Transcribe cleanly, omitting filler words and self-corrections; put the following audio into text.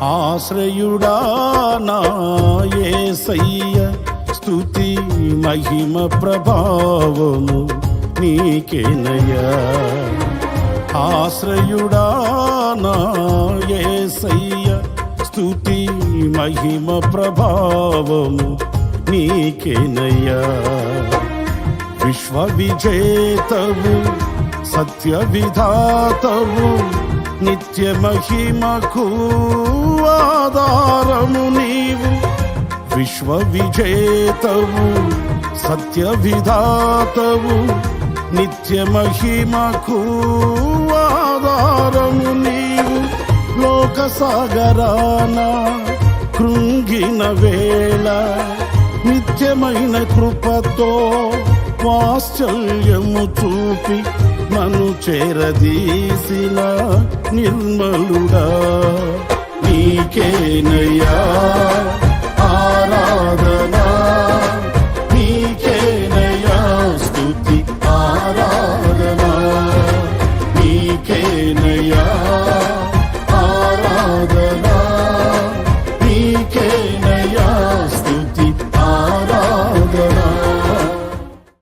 ఆశ్రయుడా నా యేసయ్య, స్తుతి మహిమ ప్రభావము నీకేనయ్యా. ఆశ్రయుడా నా యేసయ్య, స్తుతి మహిమ ప్రభావము నీకేనయ్యా. విశ్వ విజేతవు, సత్య విధాతవు, నిత్య మహిమకు ఆధారము నీవు. విశ్వ విజేతవు, సత్య విధాతవు, నిత్య మహిమకు ఆధారము నీవు. లోక సాగరాన కృంగిన వేళ నిత్యమైన కృపతో వాత్సల్యము చూపి నన్ను చేరదీసిన నిర్మలుడా.